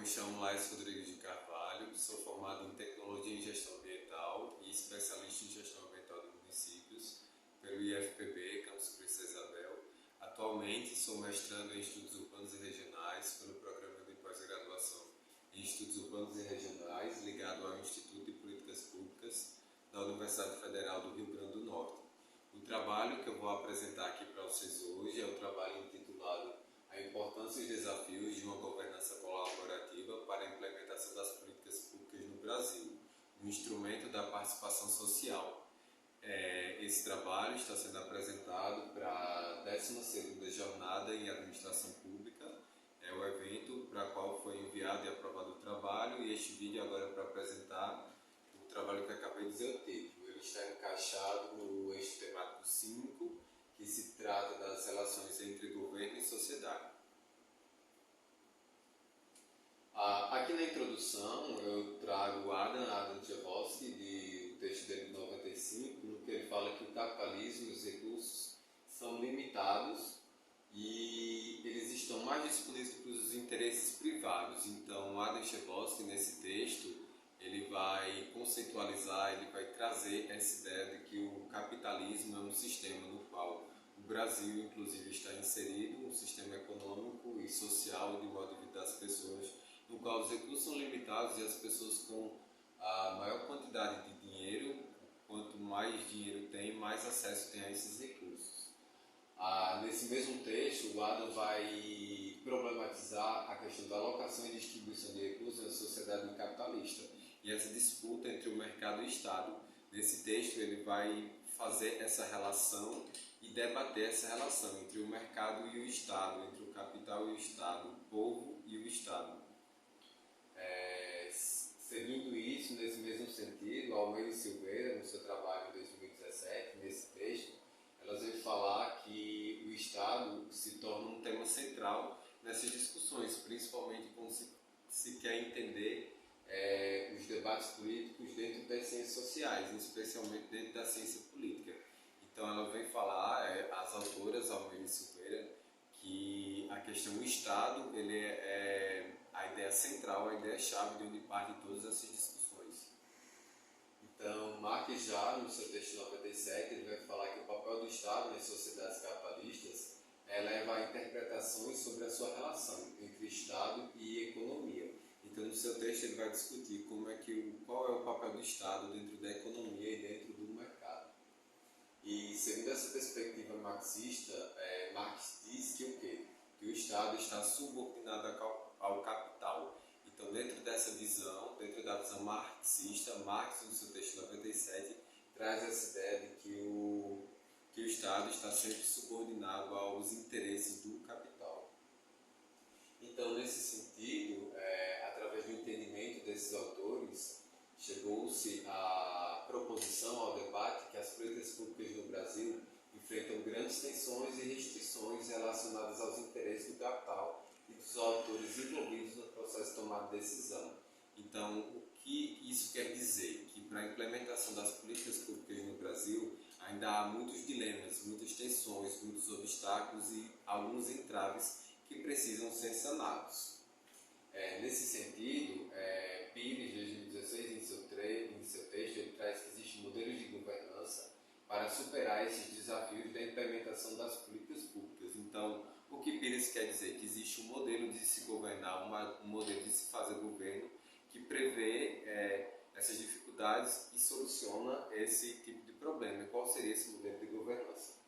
me chamo Laís Rodrigues de Carvalho, sou formado em Tecnologia em Gestão Ambiental e especialista em Gestão Ambiental de Municípios pelo IFPB, Campus Princesa Isabel. Atualmente sou mestrando em Estudos Urbanos e Regionais pelo Programa de Pós-Graduação em Estudos Urbanos e Regionais ligado ao Instituto de Políticas Públicas da Universidade Federal do Rio Grande do Norte. O trabalho que eu vou apresentar aqui para vocês hoje é o trabalho intitulado A Importância e os Desafios de uma Governança Colaborativa para a Implementação das Políticas Públicas no Brasil, um instrumento da participação social. Esse trabalho está sendo apresentado para a 12ª Jornada em Administração Pública, é o evento para o qual foi enviado e aprovado o trabalho, e este vídeo agora é para apresentar o trabalho que acabei de dizer o título. Ele está encaixado no eixo temático 5, que se trata das relações entre governo e sociedade. Aqui na introdução eu trago Adam Tchaikovsky, o texto dele de 95, no que ele fala que o capitalismo e os recursos são limitados e eles estão mais disponíveis para os interesses privados. Então, Adam Tchaikovsky, nesse texto, ele vai conceitualizar, ele vai trazer essa ideia de que o capitalismo é um sistema no qual o Brasil, inclusive, está inserido, um sistema econômico e social de modo de vida das pessoas, no qual os recursos são limitados e as pessoas com a maior quantidade de dinheiro, quanto mais dinheiro tem, mais acesso tem a esses recursos. Nesse mesmo texto, o Adam vai problematizar a questão da alocação e distribuição de recursos na sociedade capitalista e essa disputa entre o mercado e o Estado. Nesse texto, ele vai fazer essa relação e debater essa relação entre o mercado e o Estado, entre o capital e o Estado, o povo e o Estado. Seguindo isso, nesse mesmo sentido, Almeida e Silveira, no seu trabalho de 2017, nesse texto, elas vêm falar que o Estado se torna um tema central nessas discussões, principalmente quando se quer entender os debates políticos dentro das ciências sociais, especialmente dentro da ciência política. Então ela vem falar, as autoras, Almeida e Silveira, que a questão do Estado ele é a ideia central, a ideia-chave de onde partem todas essas discussões. Então, Marx já, no seu texto 97, ele vai falar que o papel do Estado nas sociedades capitalistas leva a interpretações sobre a sua relação entre Estado e economia. Então, no seu texto, ele vai discutir qual é o papel do Estado dentro da economia e dentro do mercado. E, segundo essa perspectiva marxista, Marx diz que o quê? Que o Estado está subordinado ao capital. Então, dentro dessa visão, dentro da visão marxista, Marx, no seu texto 97, traz essa ideia de que o Estado está sempre subordinado aos interesses do capital. Então, nesse sentido, através do entendimento desses autores, chegou-se à proposição, ao debate, que as políticas públicas no Brasil enfrentam grandes tensões e restrições relacionadas aos interesses do capital e dos autores envolvidos no processo de tomada de decisão. Então, o que isso quer dizer? Que para a implementação das políticas públicas no Brasil ainda há muitos dilemas, muitas tensões, muitos obstáculos e alguns entraves que precisam ser sanados. Nesse sentido, Pires, de 2016, em seu texto, ele traz que existem modelos de governança para superar esses desafios da implementação das políticas públicas. Então, o que Pires quer dizer? Que existe um modelo de se governar, um modelo de se fazer governo que prevê essas dificuldades e soluciona esse tipo de problema. E qual seria esse modelo de governança?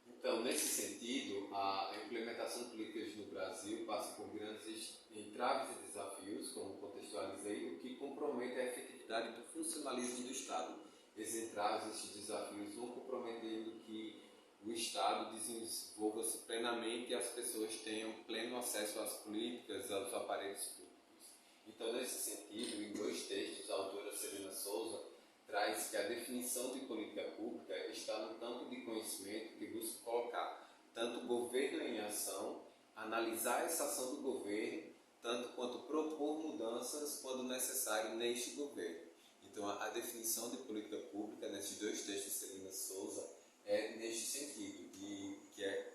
Então, nesse sentido, a implementação de políticas no Brasil passa por grandes entraves e desafios, como contextualizei, o que compromete a efetividade do funcionalismo do Estado. Esses entraves, esses desafios vão comprometendo que o Estado desenvolva-se plenamente e as pessoas tenham pleno acesso às políticas, aos aparelhos públicos. Então, nesse sentido, em 2 textos, a autora Celina Souza traz que a definição de política pública está no campo de conhecimento que busca colocar tanto o governo em ação, analisar essa ação do governo, tanto quanto propor mudanças quando necessário neste governo. Então, a definição de política pública nesses 2 textos de Celina Souza é neste sentido, que é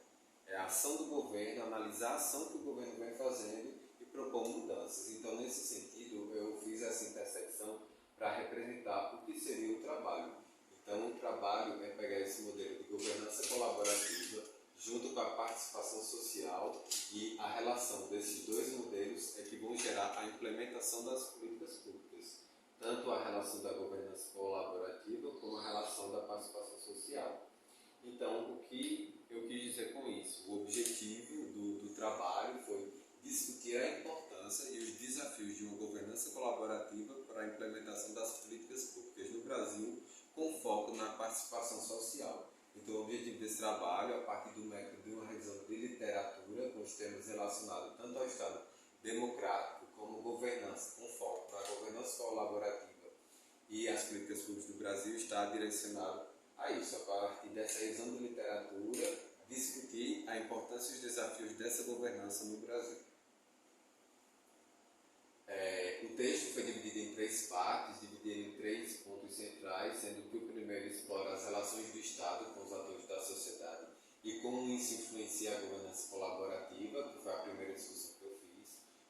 a ação do governo, analisar a ação que o governo vem fazendo e propor mudanças. Então, nesse sentido, eu fiz essa intersecção para representar o que seria o trabalho. Então, o trabalho é pegar esse modelo de governança colaborativa junto com a participação social, e a relação desses dois modelos é que vão gerar a implementação das políticas públicas, tanto a relação da governança colaborativa como a relação da participação social. Então, o que eu quis dizer com isso? O objetivo do trabalho foi discutir a importância e os desafios de uma governança colaborativa para a implementação das políticas públicas no Brasil, com foco na participação social. Então, o objetivo desse trabalho, a partir do método de uma revisão de literatura, com os temas relacionados tanto ao Estado democrático como governança, com foco na governança colaborativa e as políticas públicas do Brasil, está direcionado a isso. A partir dessa revisão de literatura, discutir a importância e os desafios dessa governança no Brasil. O texto foi dividido em 3 partes, dividido em 3 pontos centrais, sendo que o primeiro explora as relações do Estado com os atores da sociedade e como isso influencia a governança colaborativa, que foi a primeira discussão que eu fiz.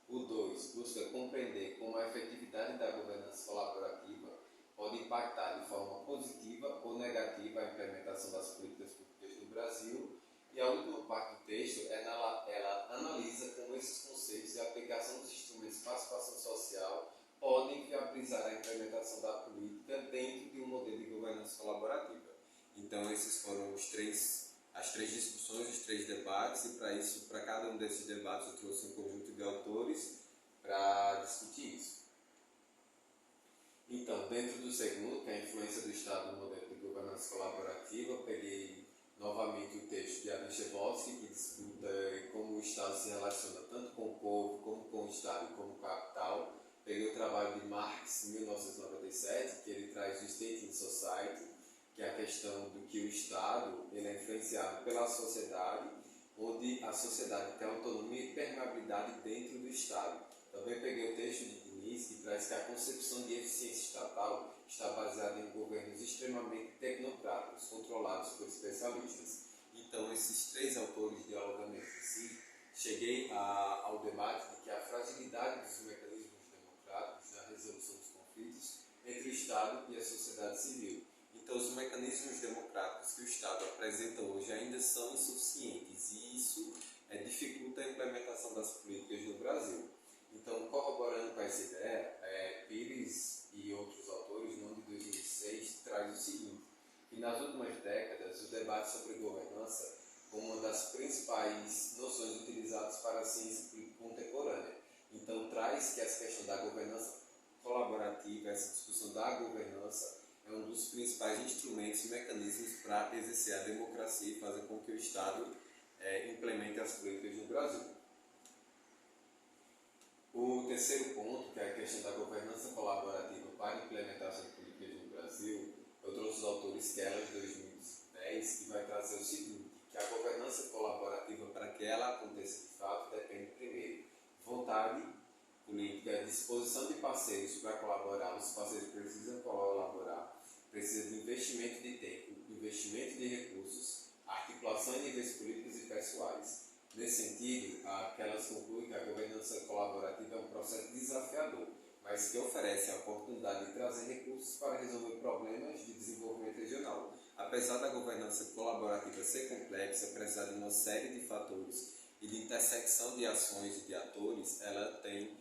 O 2 busca compreender como a efetividade da governança colaborativa pode impactar de forma positiva ou negativa a implementação das políticas públicas no Brasil. E a última parte do texto, ela analisa como esses conceitos e a aplicação dos instrumentos de participação social podem viabilizar a implementação da política dentro de um modelo de governança colaborativa. Então, esses foram as 3 discussões, os 3 debates, e para isso, para cada um desses debates, eu trouxe um conjunto de autores para discutir isso. Então, dentro do segundo, que é a influência do Estado no modelo de governança colaborativa, eu peguei novamente o texto de Adam Chebowski, que discuta como o Estado se relaciona tanto com o povo, como com o Estado e como com o capital. Peguei o trabalho de Marx, em 1997, que ele traz o State in Society, que é a questão do que o Estado ele é influenciado pela sociedade, onde a sociedade tem autonomia e permeabilidade dentro do Estado. Também peguei o texto de Diniz, que traz que a concepção de eficiência estatal está baseada em governos extremamente tecnocráticos, controlados por especialistas. Então, esses 3 autores dialogando entre si, cheguei ao debate de que a fragilidade dos mecanismos democráticos na resolução dos conflitos entre o Estado e a sociedade civil. Então, os mecanismos democráticos que o Estado apresenta hoje ainda são insuficientes, e isso dificulta a implementação das políticas no Brasil. Então, corroborando com essa ideia, Pires e outros autores, no ano de 2006, traz o seguinte, que nas últimas décadas, o debate sobre governança como uma das principais noções utilizadas para a ciência política contemporânea. Então, traz que essa questão da governança colaborativa, essa discussão da governança, é um dos principais instrumentos e mecanismos para exercer a democracia e fazer com que o Estado implemente as políticas no Brasil. O terceiro ponto, que é a questão da governança colaborativa para a implementação de políticas no Brasil, eu trouxe os autores Keller, de 2010, que vai trazer o seguinte, que a governança colaborativa, para que ela aconteça de fato, depende primeiro vontade política, disposição de parceiros para colaborar, os parceiros precisam colaborar, precisa de investimento de tempo, investimento de recursos, articulação em níveis políticos e pessoais. Nesse sentido, elas concluem que a governança colaborativa é um processo desafiador, mas que oferece a oportunidade de trazer recursos para resolver problemas de desenvolvimento regional. Apesar da governança colaborativa ser complexa, precisar de uma série de fatores e de intersecção de ações e de atores, ela tem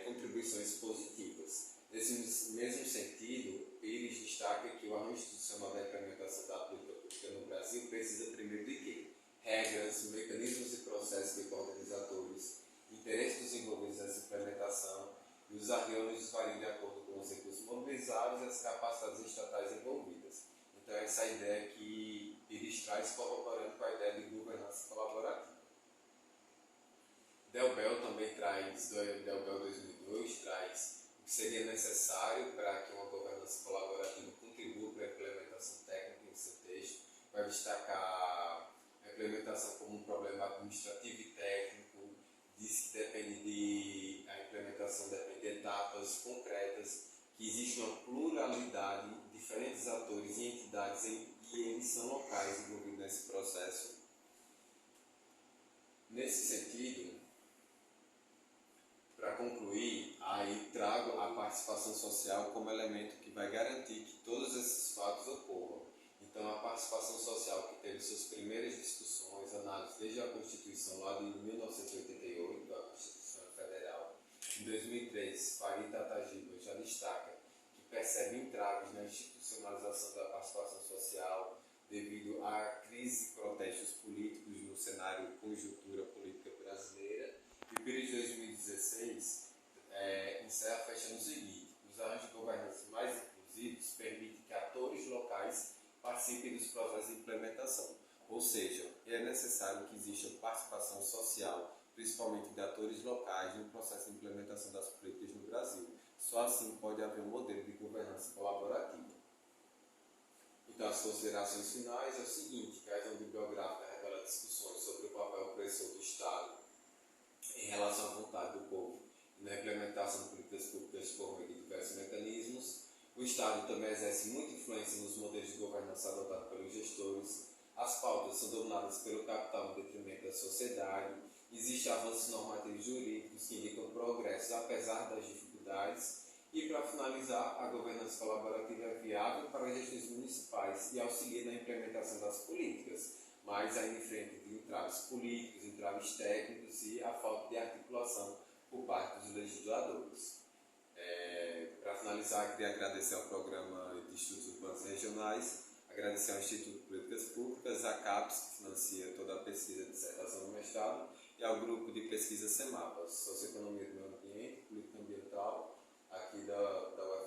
contribuições positivas. Nesse mesmo sentido, Pires destaca que o arranjo institucional da implementação da política pública no Brasil precisa primeiro de quê? Regras, mecanismos e processos que coordenam os atores, interesses dos envolvidos nessa implementação, e os arreônios variam de acordo com os recursos mobilizados e as capacidades estatais envolvidas. Então, essa ideia que Pires traz, corroborando com a ideia de governança colaborativa. Delbel também traz, Delbel 2002, traz o que seria necessário para que uma governança colaborativa contribua para a implementação técnica em seu texto. Vai destacar a implementação como um problema administrativo e técnico, diz que a implementação depende de etapas concretas, que existe uma pluralidade de diferentes atores e entidades e eles são locais envolvidos nesse processo. Nesse sentido, para concluir, aí trago a participação social como elemento que vai garantir que todos esses fatos ocorram. Então, a participação social, que teve suas primeiras discussões, análises desde a Constituição lá de 1988, a Constituição Federal, em 2003, Farid Tatagiba já destaca que percebe entraves na institucionalização da participação social devido à crise e protestos políticos no cenário conjuntura política brasileira. E Pires 2016 encerra fechando o seguinte: os arranjos de governança mais inclusivos permitem que atores locais participem dos processos de implementação. Ou seja, é necessário que exista participação social, principalmente de atores locais, no processo de implementação das políticas no Brasil. Só assim pode haver um modelo de governança colaborativa. Então, as considerações finais é o seguinte: que a agenda bibliográfica revela discussões sobre o papel opressor do Estado em relação à vontade do povo e na implementação de políticas públicas por meio de diversos mecanismos. O Estado também exerce muita influência nos modelos de governança adotados pelos gestores. As pautas são dominadas pelo capital em detrimento da sociedade. Existem avanços normativos jurídicos que indicam progressos apesar das dificuldades. E, para finalizar, a governança colaborativa é viável para as gestões municipais e auxilia na implementação das políticas, mas ainda enfrenta de entraves políticos, entraves técnicos e a falta de articulação por parte dos legisladores. Para finalizar, queria agradecer ao Programa de Estudos Urbanos Regionais, agradecer ao Instituto de Políticas Públicas, à CAPES, que financia toda a pesquisa de dissertação do mestrado, e ao Grupo de Pesquisa SEMAPA, Socioeconomia do Meio Ambiente, Política Ambiental, aqui da UFRJ.